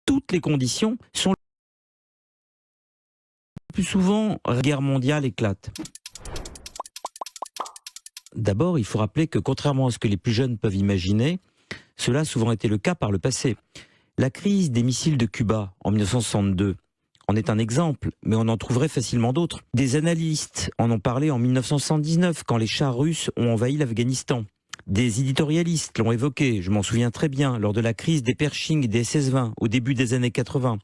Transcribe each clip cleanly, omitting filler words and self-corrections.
toutes les conditions sont plus souvent la guerre mondiale éclate. D'abord, il faut rappeler que contrairement à ce que les plus jeunes peuvent imaginer, cela a souvent été le cas par le passé. La crise des missiles de Cuba en 1962 en est un exemple, mais on en trouverait facilement d'autres. Des analystes en ont parlé en 1979 quand les chars russes ont envahi l'Afghanistan. Des éditorialistes l'ont évoqué, je m'en souviens très bien, lors de la crise des Pershing et des SS-20 au début des années 80.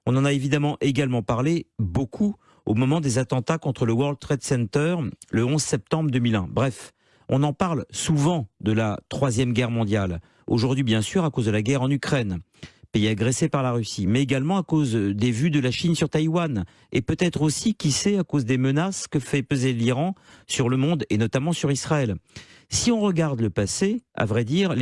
On en a également parlé beaucoup au moment des attentats contre le World Trade Center le 11 septembre 2001. Bref, on en parle souvent de la Troisième Guerre mondiale. Aujourd'hui, bien sûr, à cause de la guerre en Ukraine, pays agressé par la Russie, mais également à cause des vues de la Chine sur Taïwan, et peut-être aussi, qui sait, à cause des menaces que fait peser l'Iran sur le monde, et notamment sur Israël. Si on regarde le passé, à vrai dire,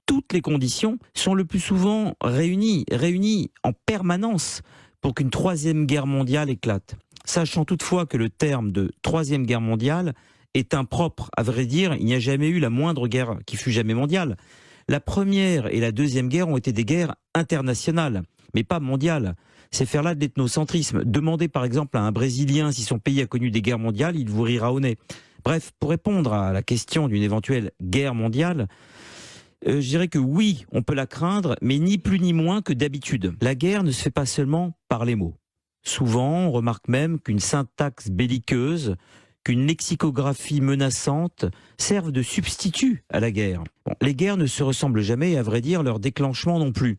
toutes les conditions sont le plus souvent réunies en permanence pour qu'une troisième guerre mondiale éclate. Sachant toutefois que le terme de troisième guerre mondiale est impropre. À vrai dire, il n'y a jamais eu la moindre guerre qui fut jamais mondiale. La première et la deuxième guerre ont été des guerres internationales, mais pas mondiales. C'est faire là de l'ethnocentrisme. Demandez par exemple à un Brésilien si son pays a connu des guerres mondiales, il vous rira au nez. Bref, pour répondre à la question d'une éventuelle guerre mondiale, je dirais que oui, on peut la craindre, mais ni plus ni moins que d'habitude. La guerre ne se fait pas seulement par les mots. Souvent, on remarque même qu'une syntaxe belliqueuse, qu'une lexicographie menaçante servent de substitut à la guerre. Bon, les guerres ne se ressemblent jamais et à vrai dire leur déclenchement non plus.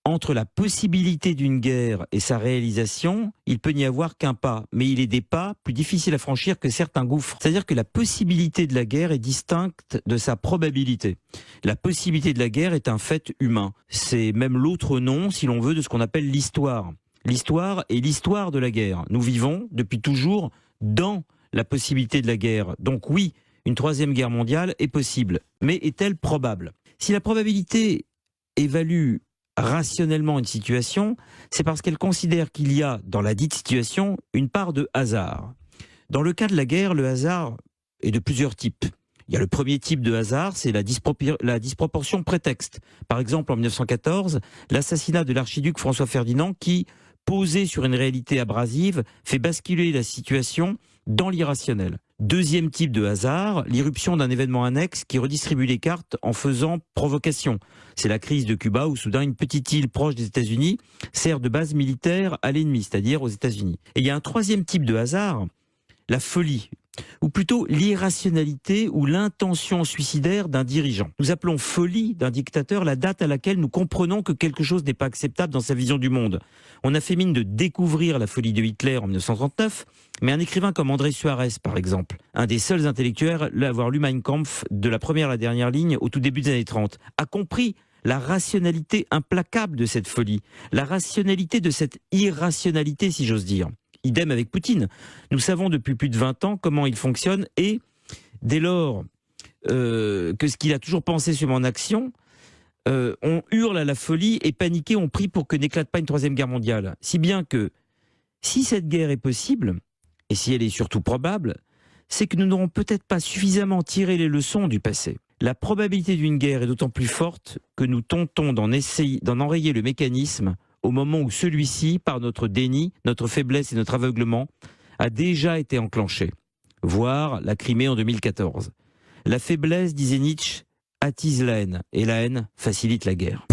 Entre la possibilité d'une guerre et sa réalisation, il peut n'y avoir qu'un pas, mais il est des pas plus difficiles à franchir que certains gouffres. C'est-à-dire que la possibilité de la guerre est distincte de sa probabilité. La possibilité de la guerre est un fait humain. C'est même l'autre nom, si l'on veut, de ce qu'on appelle l'histoire. L'histoire est l'histoire de la guerre. Nous vivons depuis toujours dans la possibilité de la guerre. Donc oui, une troisième guerre mondiale est possible, mais est-elle probable? Si la probabilité évalue rationnellement une situation, c'est parce qu'elle considère qu'il y a, dans la dite situation, une part de hasard. Dans le cas de la guerre, le hasard est de plusieurs types. Il y a le premier type de hasard, c'est la disproportion prétexte. Par exemple, en 1914, l'assassinat de l'archiduc François Ferdinand qui, posé sur une réalité abrasive, fait basculer la situation dans l'irrationnel. Deuxième type de hasard, l'irruption d'un événement annexe qui redistribue les cartes en faisant provocation. C'est la crise de Cuba où soudain une petite île proche des États-Unis sert de base militaire à l'ennemi, c'est-à-dire aux États-Unis. Et il y a un troisième type de hasard, la folie, ou plutôt l'irrationalité ou l'intention suicidaire d'un dirigeant. Nous appelons folie d'un dictateur la date à laquelle nous comprenons que quelque chose n'est pas acceptable dans sa vision du monde. On a fait mine de découvrir la folie de Hitler en 1939, mais un écrivain comme André Suarez, par exemple, un des seuls intellectuels à avoir lu Mein Kampf de la première à la dernière ligne au tout début des années 30, a compris la rationalité implacable de cette folie, la rationalité de cette irrationalité, si j'ose dire. Idem avec Poutine. Nous savons depuis plus de 20 ans comment il fonctionne et dès lors que ce qu'il a toujours pensé sur mon action, on hurle à la folie et paniqué, on prie pour que n'éclate pas une troisième guerre mondiale. Si bien que si cette guerre est possible, et si elle est surtout probable, c'est que nous n'aurons peut-être pas suffisamment tiré les leçons du passé. La probabilité d'une guerre est d'autant plus forte que nous tentons d'en enrayer le mécanisme au moment où celui-ci, par notre déni, notre faiblesse et notre aveuglement, a déjà été enclenché. Voir la Crimée en 2014. La faiblesse, disait Nietzsche, attise la haine, et la haine facilite la guerre.